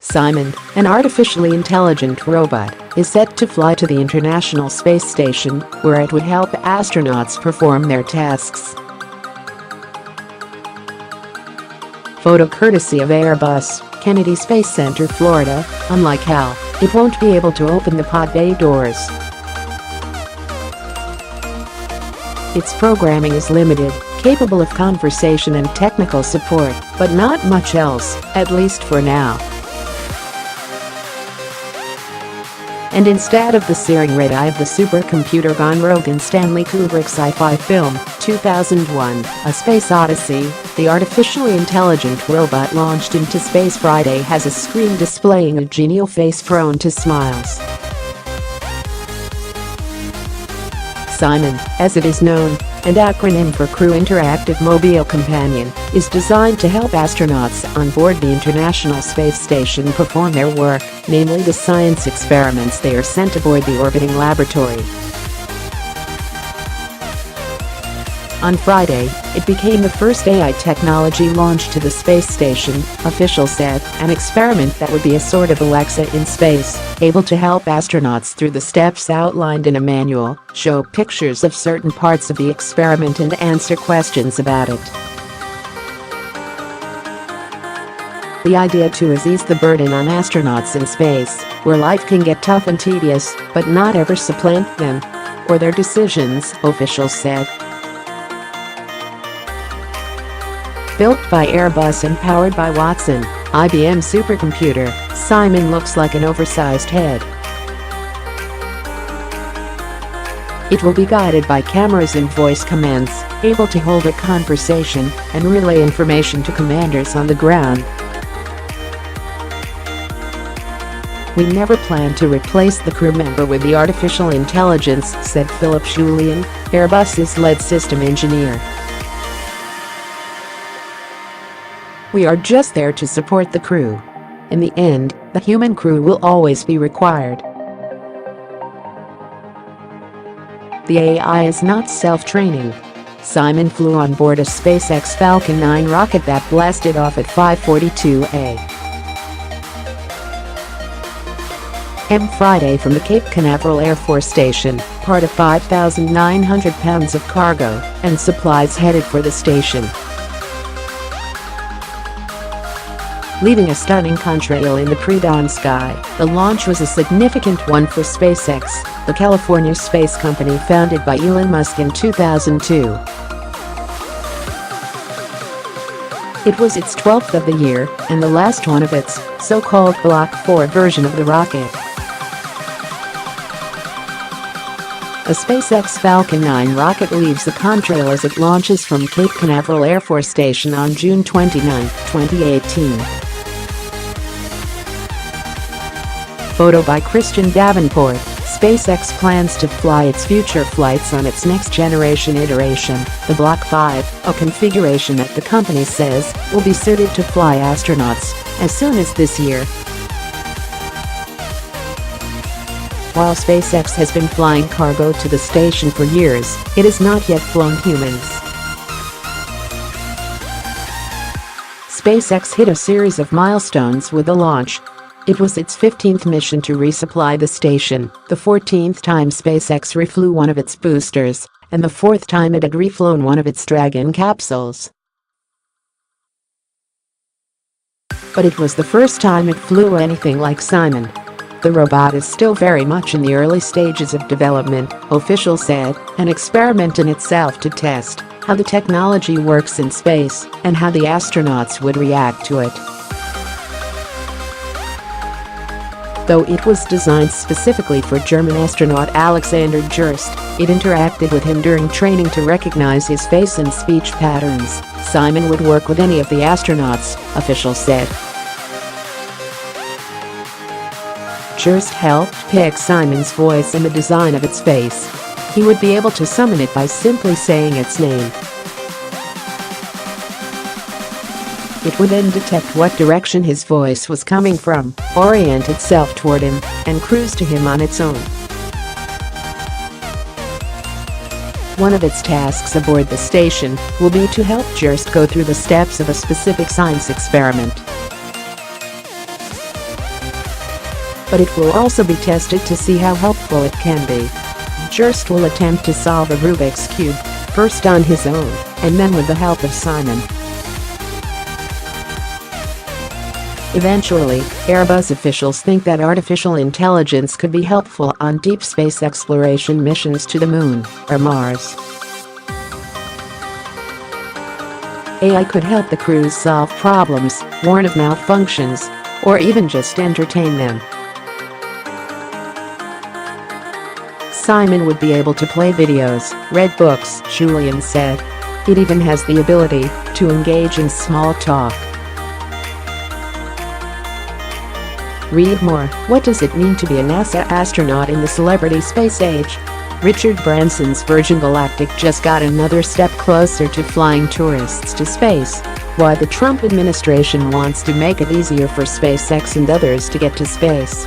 CIMON, an artificially intelligent robot, is set to fly to the International Space Station, where it would help astronauts perform their tasks. Photo courtesy of Airbus, Kennedy Space Center, Florida. Unlike HAL, it won't be able to open the pod bay doors. Its programming is limited, capable of conversation and technical support, but not much else, at least for now. And instead of the searing red eye of the supercomputer gone rogue in Stanley Kubrick's sci-fi film, 2001, A Space Odyssey, the artificially intelligent robot launched into space Friday has a screen displaying a genial face prone to smiles. CIMON, as it is known, an acronym for Crew Interactive Mobile Companion, is designed to help astronauts on board the International Space Station perform their work, namely the science experiments they are sent aboard the orbiting laboratory. On Friday, it became the first AI technology launched to the space station, officials said, an experiment that would be a sort of Alexa in space, able to help astronauts through the steps outlined in a manual, show pictures of certain parts of the experiment and answer questions about it. The idea too is ease the burden on astronauts in space, where life can get tough and tedious, but not ever supplant them or their decisions, officials said. Built by Airbus and powered by Watson, IBM supercomputer, CIMON looks like an oversized head. It will be guided by cameras and voice commands, able to hold a conversation and relay information to commanders on the ground. We never plan to replace the crew member with the artificial intelligence, said Philipp Schulien, Airbus's lead system engineer. We are just there to support the crew. In the end, the human crew will always be required. The AI is not self-training. CIMON flew on board a SpaceX Falcon 9 rocket that blasted off at 5:42 a.m. Friday from the Cape Canaveral Air Force Station, part of 5,900 pounds of cargo and supplies headed for the station. Leaving a stunning contrail in the predawn sky, the launch was a significant one for SpaceX, the California space company founded by Elon Musk in 2002. It was its 12th of the year and the last one of its so-called Block 4 version of the rocket. A SpaceX Falcon 9 rocket leaves the contrail as it launches from Cape Canaveral Air Force Station on June 29, 2018. Photo by Christian Davenport. SpaceX plans to fly its future flights on its next-generation iteration, the Block 5, a configuration that the company says will be suited to fly astronauts as soon as this year. While SpaceX has been flying cargo to the station for years, it has not yet flown humans. SpaceX hit a series of milestones with the launch. It was its 15th mission to resupply the station, the 14th time SpaceX reflew one of its boosters, and the 4th time it had reflown one of its Dragon capsules. But it was the first time it flew anything like CIMON. The robot is still very much in the early stages of development, officials said, an experiment in itself to test how the technology works in space and how the astronauts would react to it. Though it was designed specifically for German astronaut Alexander Gerst, it interacted with him during training to recognize his face and speech patterns. CIMON would work with any of the astronauts, officials said. Gerst helped pick CIMON's voice and the design of its face. He would be able to summon it by simply saying its name. It would then detect what direction his voice was coming from, orient itself toward him, and cruise to him on its own. One of its tasks aboard the station will be to help JURST go through the steps of a specific science experiment. But it will also be tested to see how helpful it can be. JURST will attempt to solve a Rubik's Cube, first on his own, and then with the help of CIMON. Eventually, Airbus officials think that artificial intelligence could be helpful on deep space exploration missions to the Moon or Mars. AI could help the crews solve problems, warn of malfunctions, or even just entertain them. CIMON would be able to play videos, read books, Schulien said. It even has the ability to engage in small talk. Read more. What does it mean to be a NASA astronaut in the celebrity space age? Richard Branson's Virgin Galactic just got another step closer to flying tourists to space. Why the Trump administration wants to make it easier for SpaceX and others to get to space.